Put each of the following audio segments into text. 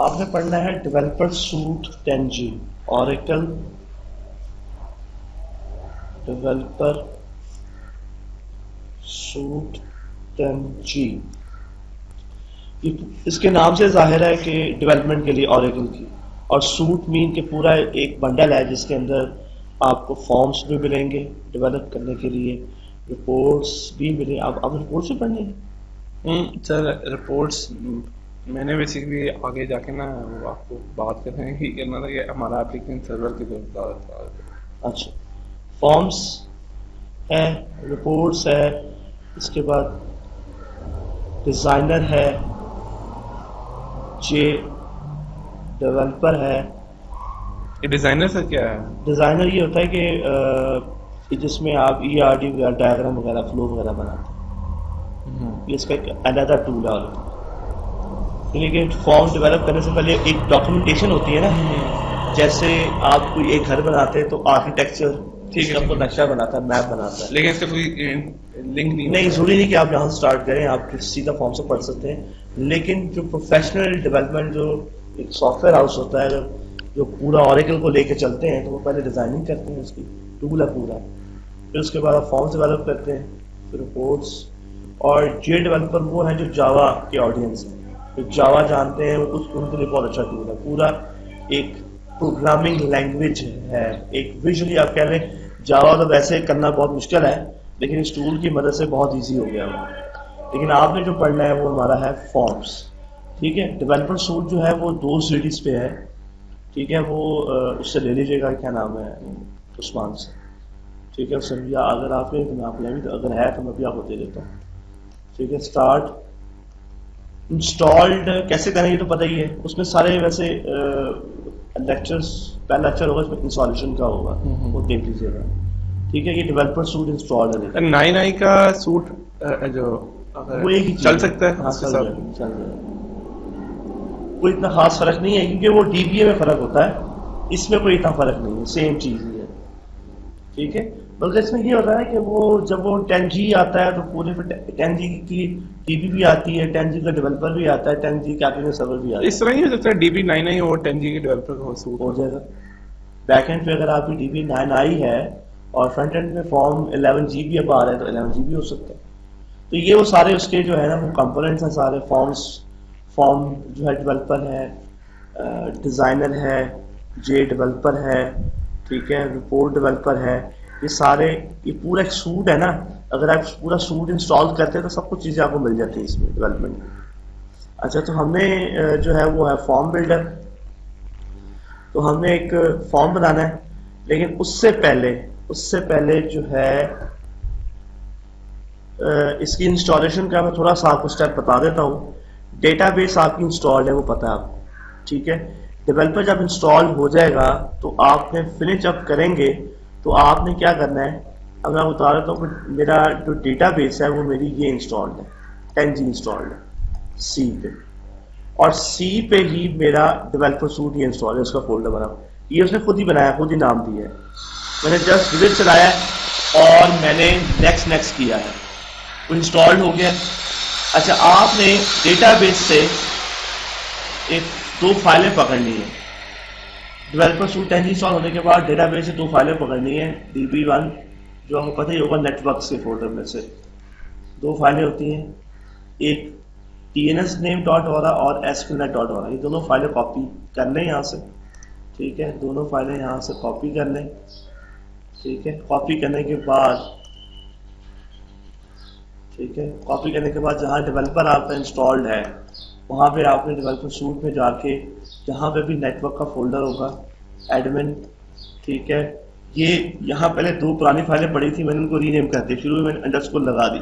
आपने पढ़ना है developer suit 10G oracle developer suit 10G। इसके नाम से जाहिर है कि डेवलपमेंट के लिए ऑरेकल की, और सूट मीन के पूरा एक बंडल है जिसके अंदर आपको फॉर्म्स भी मिलेंगे डेवलप करने के लिए, रिपोर्ट्स भी मिले। आप रिपोर्ट्स भी पढ़नी है। सर रिपोर्ट्स मैंने बेसिकली आगे जाके ना वो आपको बात करना है कि करना था कि हमारा एप्लीकेशन सर्वर की जरूरत था। अच्छा, फॉर्म्स है, रिपोर्ट्स है, इसके बाद डिज़ाइनर है, जे डेवलपर है। ये डिजाइनर सर क्या है? डिज़ाइनर ये होता है कि जिसमें आप ERD वगैरह, डायग्राम वगैरह, फ्लो वगैरह बनाते हैं। ये इसका एक अनदर टूल है। लेकिन फॉर्म डेवलप करने से पहले एक डॉक्यूमेंटेशन होती है ना, जैसे आप कोई एक घर बनाते हैं तो आर्किटेक्चर ठीक है, आपको नक्शा बनाता है, मैप बनाता है। लेकिन इसका कोई लिंक नहीं, जरूरी नहीं कि आप यहाँ स्टार्ट करें, आप सीधा फॉर्म से पढ़ सकते हैं। लेकिन जो प्रोफेशनल डेवलपमेंट, जो एक सॉफ्टवेयर हाउस होता है जो पूरा ऑरेकल को लेके चलते हैं, तो वो पहले डिज़ाइनिंग करते हैं, उसकी टूल है पूरा, फिर उसके बाद आप फॉर्म्स डेवलप करते हैं, फिर रिपोर्ट्स। और जे डेवलपर वो है जो जावा के ऑडियंस है, जो जावा जानते हैं उनके लिए बहुत अच्छा टूल है। पूरा एक प्रोग्रामिंग लैंग्वेज है, एक विजुअली आप कह लें, जावा तो वैसे करना बहुत मुश्किल है, लेकिन इस टूल की मदद से बहुत ईजी हो गया वो। लेकिन आपने जो पढ़ना है वो हमारा है फॉर्म्स, ठीक है। डेवलपर सूट जो है वो 2 सीरीज पे है, ठीक है। वो उससे ले लीजिएगा, क्या नाम है, उस्मान से, ठीक है। सर या अगर आपने तो मैं आपको भी, अगर है तो मैं भी आपको दे देता हूँ, ठीक है। स्टार्ट इंस्टॉल्ड कैसे करें ये तो पता ही है, उसमें सारे वैसे लेक्चर्स, पहला लेक्चर होगा इसमें इंस्टॉलेशन का होगा, वो देख लीजिएगा, ठीक है। ये डेवलपर सूट इंस्टॉल है, 9i का सूट जो वो एक ही चल सकता है। हाँ, चल जाएगा। कोई इतना खास फर्क नहीं है, क्योंकि वो DBA में फर्क होता है, इसमें कोई इतना फर्क नहीं है, सेम चीज ही है, ठीक है। बल्कि इसमें ये होता है कि वो जब वो 10G आता है तो पूरे 10G की DB भी आती है, 10G का डेवलपर भी आता है, 10G का एप्लीकेशन सर्वर भी आता है। इस तरह ही हो सकता है DB 9i और 10G के डेवलपर का सूट हो जाएगा। बैकएंड पे अगर आपकी DB 9i है और फ्रंट एंड में फॉर्म 11G भी अब आ रहा है तो 11G भी हो सकता है। तो ये वो सारे उसके जो है ना वो कंपोनेंट्स हैं सारे। फॉर्म जो है डेवलपर है, डिज़ाइनर है, जे डेवलपर है, ठीक है, रिपोर्ट डेवलपर है। ये सारे, ये पूरा एक सूट है ना, अगर आप पूरा सूट इंस्टॉल करते हैं तो सब कुछ चीज़ें आपको मिल जाती है इसमें डेवलपमेंट में। अच्छा, तो हमने जो है वो है फॉर्म बिल्डर, तो हमने एक फॉर्म बनाना है, लेकिन उससे पहले जो है इसकी इंस्टॉलेशन का मैं थोड़ा सा आपको स्टेप बता देता हूँ। डेटाबेस आपकी इंस्टॉल्ड है वो पता है आपको, ठीक है। डेवलपर जब इंस्टॉल हो जाएगा तो आपने फिनिश जब करेंगे तो आपने क्या करना है, अब मैं बता देता हूँ कि मेरा जो डेटाबेस है वो मेरी ये इंस्टॉल्ड है, 10G इंस्टॉल्ड है C पे, और C पे ही मेरा डेवलपर सूट ये इंस्टॉल है, उसका फोल्डर बना, ये उसने खुद ही बनाया, खुद ही नाम दिया है। मैंने जस्ट विजिट चलाया और मैंने नेक्स्ट किया है, वो इंस्टॉल्ड हो गया। अच्छा, आपने डेटाबेस से एक 2 फाइलें पकड़नी है। डेवलपर सूट 10G इंस्टॉल होने के बाद डेटाबेस से 2 फाइलें पकड़नी है। DB1 जो आपको पता ही होगा नेटवर्क के फोल्डर में से 2 फाइलें होती हैं, एक tnsname.ora और sqlnet.ora। ये दोनों फाइलें कॉपी कर लें यहाँ से, ठीक है। दोनों फाइलें यहाँ से कॉपी कर लें, ठीक है। कॉपी करने के बाद, ठीक है, कॉपी करने के बाद जहाँ डेवलपर आपका इंस्टॉल्ड है वहाँ पे आपने डेवलपर सूट में जाके जहाँ पे भी नेटवर्क का फोल्डर होगा, एडमिन, ठीक है। ये यहाँ पहले 2 पुरानी फाइलें पड़ी थी, मैंने उनको रीनेम कर दिया, शुरू में मैंने अंडरस्कोर लगा दी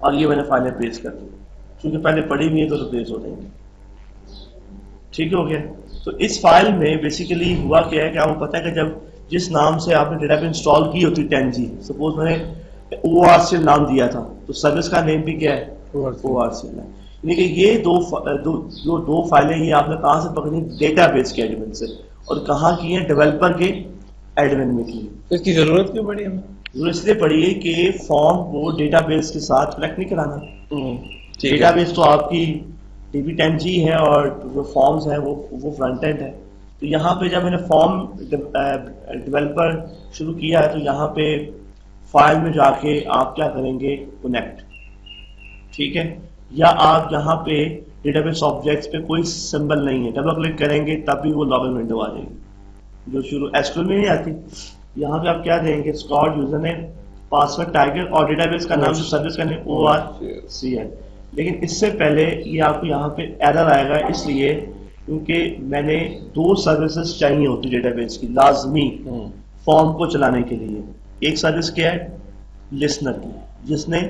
और ये मैंने फाइलें पेस्ट कर दी, क्योंकि पहले पड़ी हुई है तो रिप्लेस हो जाएंगी, ठीक हो गया। तो इस फाइल में बेसिकली हुआ क्या है कि आपको पता है कि जब जिस नाम से आपने डेटाबेस इंस्टॉल की होती 10G, सपोज मैंने ORCL नाम दिया था, तो सर्विस का नेम भी क्या है, ORCL है। यानी कि ये दो फाइलें ही आपने कहाँ से पकड़ी, डेटाबेस के एडमिन से, और कहाँ की है, डेवलपर के एडमिन में की। तो इसकी जरूरत क्यों पड़ी हमें? जरूरत इसलिए पड़ी है कि फॉर्म को डेटाबेस के साथ कनेक्ट नहीं कराना। डेटाबेस तो आपकी DB10G है और जो फॉर्म्स है वो फ्रंट एंड है। तो यहाँ पे जब मैंने फॉर्म डेवलपर शुरू किया है तो यहाँ पे फाइल में जाके आप क्या करेंगे, कनेक्ट, ठीक है। या आप यहाँ पे डेटाबेस ऑब्जेक्ट्स पे कोई सिंबल नहीं है, डबल क्लिक करेंगे तब भी वो लॉगिन विंडो आ जाएगी जो शुरू एसक्यूएल में नहीं आती। यहाँ पे आप क्या देंगे, Scott user name, password tiger और डेटाबेस का नाम जो सर्विस का नेम ORCN। लेकिन इससे पहले ये आपको यहाँ पे एरर आएगा, इसलिए क्योंकि मैंने 2 सर्विसेज चाहिए होती डेटाबेस की लाजमी फॉर्म को चलाने के लिए। एक सर्विस क्या है, लिसनर की, जिसने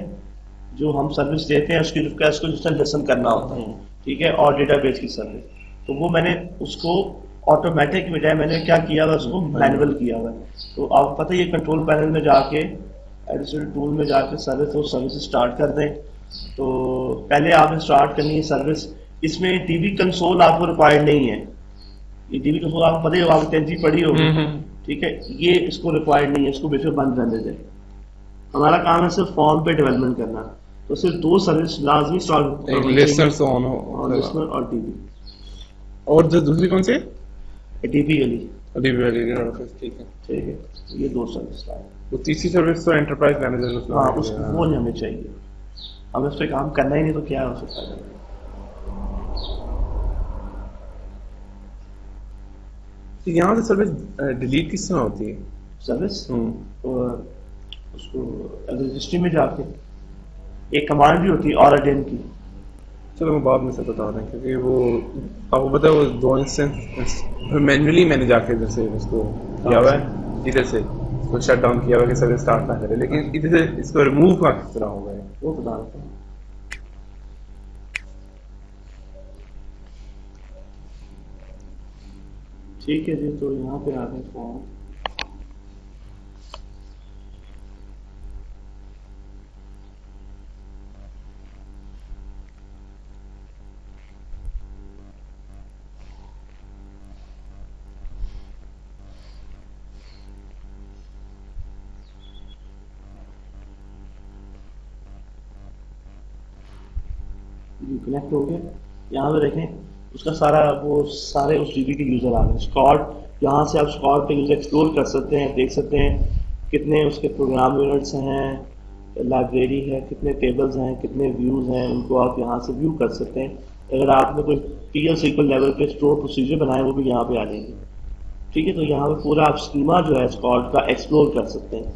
जो हम सर्विस देते हैं उसको जिसने लिसन करना होता है, ठीक है, और डेटाबेस की सर्विस। तो वो मैंने उसको ऑटोमेटिक बजाय मैंने क्या किया हुआ, उसको मैनुअल किया हुआ है। तो आपको पता है ये कंट्रोल पैनल में जाके एडिशनल टूल में जाके सर्विस स्टार्ट कर दें। तो पहले आपने स्टार्ट करनी है सर्विस। इसमें DB कंसोल आपको रिक्वायर्ड नहीं है, ये DB कंसोल आपको पता ही होगा, आपको 10G पढ़ी होगी, ठीक है, ये इसको रिक्वायर्ड नहीं है, इसको बेशक बंद रहने दें। हमारा काम है सिर्फ फॉर्म पे डेवलपमेंट करना। तो सिर्फ 2 सर्विस लाजमी स्टार्ट, लिसनर ऑन हो, लिसनर और DB। और जो दूसरी कौन सी है, DB वाली, ठीक है। ठीक है, ये 2 सर्विस। वो तीसरी सर्विस तो एंटरप्राइज मैनेजर, हाँ उसको वो नहीं हमें चाहिए, हमें उस पर काम करना ही नहीं, तो क्या हो सकता है। तो यहाँ से सर्विस डिलीट किस तरह होती है, सर्विस और उसको रजिस्ट्री में जाके एक कमांड भी होती है ऑर्डन की। चलो मैं बाद में से बता रहा हूँ, क्योंकि वो आपको पता है वो 2 इंस्टेंस मैन्युअली मैंने जाके इधर से उसको किया हुआ है, इधर से उसको शट डाउन किया हुआ कि सर्विस स्टार्ट ना करे, लेकिन इधर से इसको रिमूव का किस तरह होगा वो बता रहा हूँ। ठीक है जी, तो यहाँ पे आ गए फॉर्म। कनेक्ट हो गया। यहाँ पे देखें उसका सारे उस DB के यूज़र आ गए। स्कॉट, यहाँ से आप स्कॉट पे यूज़र एक्सप्लोर कर सकते हैं, देख सकते हैं कितने उसके प्रोग्राम यूनिट्स हैं, लाइब्रेरी है, कितने टेबल्स हैं, कितने व्यूज़ हैं, उनको आप यहाँ से व्यू कर सकते हैं। अगर आपने कोई PL/SQL लेवल पे स्टोर प्रोसीजर बनाए वो भी यहाँ पे आ जाएंगे, ठीक है। तो यहाँ पे पूरा आप स्कीमा जो है स्कॉट का एक्सप्लोर कर सकते हैं,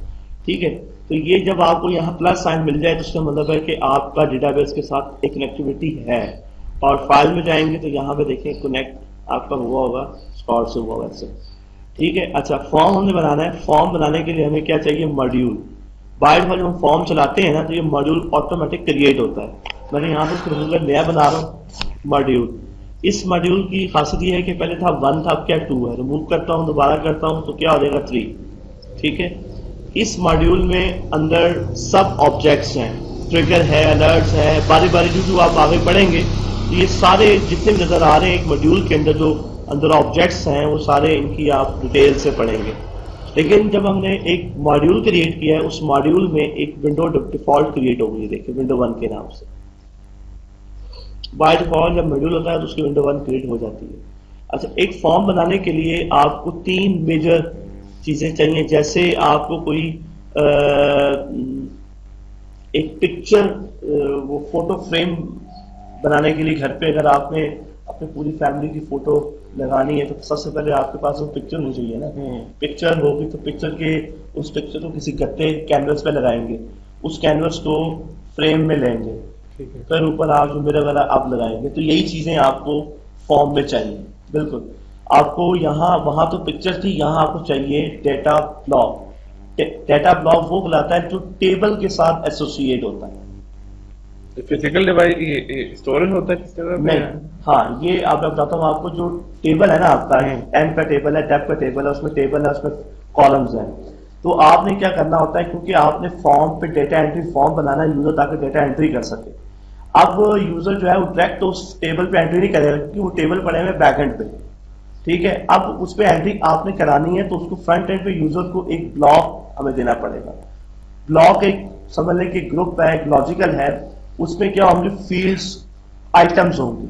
ठीक है। तो ये जब आपको यहाँ प्लस साइन मिल जाए तो उसका मतलब है कि आपका डेटाबेस के साथ एक कनेक्टिविटी है। और फाइल में जाएंगे तो यहाँ पे देखें कनेक्ट आपका हुआ होगा, स्कॉट से हुआ होगा इससे, ठीक है। अच्छा, फॉर्म हमने बनाना है। फॉर्म बनाने के लिए हमें क्या चाहिए, मॉड्यूल। बाय डिफॉल्ट जब हम फॉर्म चलाते हैं ना तो ये मॉड्यूल ऑटोमेटिक क्रिएट होता है। मैंने यहाँ पे इसको नया बना रहा हूँ मॉड्यूल। इस मॉड्यूल की खासियत ये है कि पहले था 1 था, अब क्या 2 है। रिमूव करता हूँ, दोबारा करता हूँ तो क्या हो जाएगा 3, ठीक है। इस मॉड्यूल में अंदर सब ऑब्जेक्ट्स हैं, ट्रिगर है, अलर्ट्स है, बारी बारी जो आप आगे पढ़ेंगे तो ये सारे जितने भी नज़र आ रहे हैं एक मॉड्यूल के अंदर जो अंदर ऑब्जेक्ट्स हैं वो सारे इनकी आप डिटेल से पढ़ेंगे। लेकिन जब हमने एक मॉड्यूल क्रिएट किया है उस मॉड्यूल में एक विंडो डिफॉल्ट क्रिएट हो गई, देखिए विंडो 1 के नाम से। बाय डिफॉल्ट जब मॉड्यूल होता है तो उसकी विंडो 1 क्रिएट हो जाती है। अच्छा, एक फॉर्म बनाने के लिए आपको 3 मेजर चीज़ें चाहिए। जैसे आपको कोई एक पिक्चर, वो फोटो फ्रेम बनाने के लिए घर पे अगर आपने अपने पूरी फैमिली की फोटो लगानी है तो सबसे पहले आपके पास वो पिक्चर होनी चाहिए ना। पिक्चर होगी तो उस पिक्चर को किसी गत्ते कैनवस पे लगाएंगे, उस कैनवस को फ्रेम में लेंगे, फिर ऊपर आप जो मिरर वगैरह आप लगाएंगे। तो यही चीज़ें आपको फॉर्म में चाहिए। बिल्कुल, आपको यहाँ वहाँ तो पिक्चर थी, यहाँ आपको चाहिए डेटा ब्लॉक। डेटा ब्लॉक वो बुलाता है जो टेबल के साथ एसोसिएट होता है। फिजिकल डिवाइस ये स्टोरेज होता है किस जगह पे? नहीं, हाँ, ये आप बताता हूँ आपको। जो टेबल है ना आपका, एम का टेबल है, डेप का टेबल है, उसमें टेबल है, उसमें कॉलम्स हैं। तो आपने क्या करना होता है, क्योंकि आपने फॉर्म पे डेटा एंट्री फॉर्म बनाना है यूजर ताकि डेटा एंट्री कर सके। अब यूजर जो है वो डायरेक्ट तो उस टेबल पे एंट्री नहीं करेगा क्योंकि वो टेबल पड़े हुए बैकएंड पे, ठीक है। अब उस पर एंट्री आपने करानी है तो उसको फ्रंट एंड पे यूजर को एक ब्लॉक हमें देना पड़ेगा। ब्लॉक एक समझ लें कि ग्रुप है, एक लॉजिकल है, उसमें क्या होंगे फील्ड्स आइटम्स होंगी,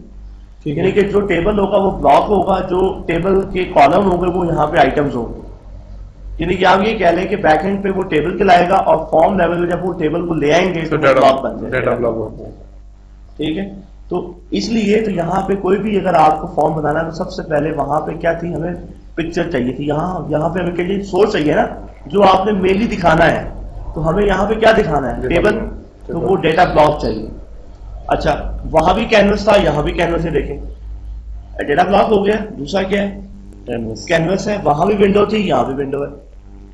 ठीक यानी है। कि जो टेबल होगा वो ब्लॉक होगा, जो टेबल के कॉलम होंगे वो यहाँ पे आइटम्स होंगे। यानी कि आप ये कह लें कि बैकएंड पे वो टेबल के लाएगा और फॉर्म लेवल पे जब वो टेबल को ले आएंगे तो वो ब्लॉक बन डेटा जाएगा। ब्लॉक होता है। ठीक है, तो इसलिए तो यहाँ पे कोई भी अगर आपको फॉर्म बनाना है तो सबसे पहले वहां पे क्या थी, हमें पिक्चर चाहिए थी। यहाँ पे हमें क्या चाहिए, सोर्स चाहिए ना, जो आपने मेनली दिखाना है। तो हमें यहाँ पे क्या दिखाना है, टेबल, तो वो डेटा ब्लॉक चाहिए। अच्छा, वहां भी कैनवस था, यहाँ भी कैनवस है, देखें डेटा ब्लॉक हो गया। दूसरा क्या है, कैनवस। कैनवस है, वहां भी विंडो थी, यहाँ भी विंडो है।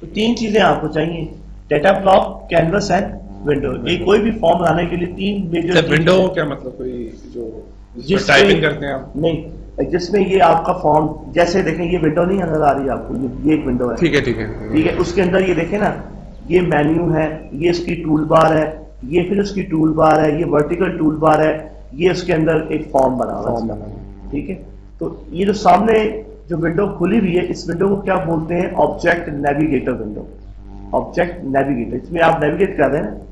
तो तीन चीजें आपको चाहिए, data block, canvas and window. ये कोई भी फॉर्म बनाने के लिए तीन मेजर विंडो क्या मतलब, कोई जो जिसमें- टाइपिंग करते हैं आप? नहीं, जिसमें ये आपका फॉर्म, जैसे देखें ये विंडो नहीं नजर आ रही है आपको, ये एक विंडो है। ठीक है, ठीक है। ठीक है, उसके अंदर ये देखें ना, ये मेन्यू है, ये इसकी टूल बार है, ये फिर उसकी टूल बार है, ये वर्टिकल टूल बार है, ये उसके अंदर एक फॉर्म बना हुआ फॉर्म है। बनाना। ठीक है, तो ये जो सामने जो विंडो खुली हुई है, इस विंडो को क्या बोलते हैं, object navigator window. Object navigator, इसमें आप नेविगेट कर रहे हैं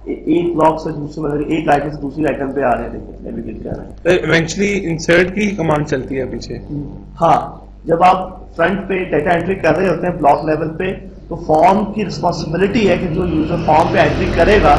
एक ब्लॉक से दूसरे, मतलब एक आइटम से दूसरी आइटम पे आ रहे हैं, देखिए नेविगेट कर रहे हैं। इवेंचुअली इंसर्ट की कमांड चलती है पीछे। हाँ, जब आप फ्रंट पे डेटा एंट्री कर रहे होते हैं ब्लॉक लेवल पे, तो फॉर्म की रिस्पॉन्सिबिलिटी है कि जो यूजर फॉर्म पे एंट्री करेगा,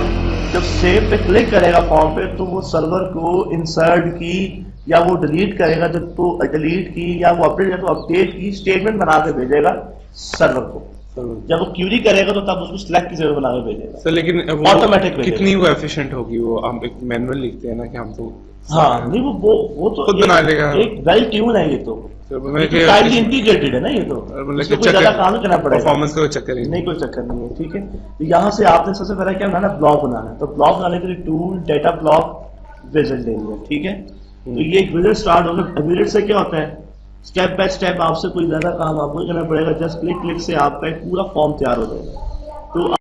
जब सेव पे क्लिक करेगा फॉर्म पे, तो वो सर्वर को इंसर्ट की या वो डिलीट करेगा, जब तो डिलीट की या वो अपडेट या तो अपडेट की स्टेटमेंट बना के भेजेगा सर्वर को। जब वो क्यूरी करेगा तो तब उसको सिलेक्ट की जरूर बना के भेजेगा। सर लेकिन वो Automatic भेजेगा। कितनी वो एफिशिएंट होगी, वो हम एक मैनुअल लिखते हैं ना कि हम तो हाँ, नहीं वो तो खुद बना देगा। एक वेल ट्यून है ये तो, मैं टाइटली इंटीग्रेटेड है ना ये तो, इसको कोई ज्यादा काम नहीं करना पड़ेगा, परफॉर्मेंस का कोई चक्कर ही नहीं, कोई चक्कर नहीं है। ठीक है, तो यहाँ से आपने सबसे पहले क्या बनाना, ब्लॉक बनाना है। तो ब्लॉक बनाने के लिए टूल डेटा ब्लॉक विजिट देंगे। ठीक है, तो ये एक विजिट स्टार्ट होगा। विजिट से क्या होता है, स्टेप बाय स्टेप आपसे कोई ज्यादा काम आपको नहीं करना पड़ेगा, जस्ट क्लिक क्लिक से आपका एक पूरा फॉर्म तैयार हो जाएगा। तो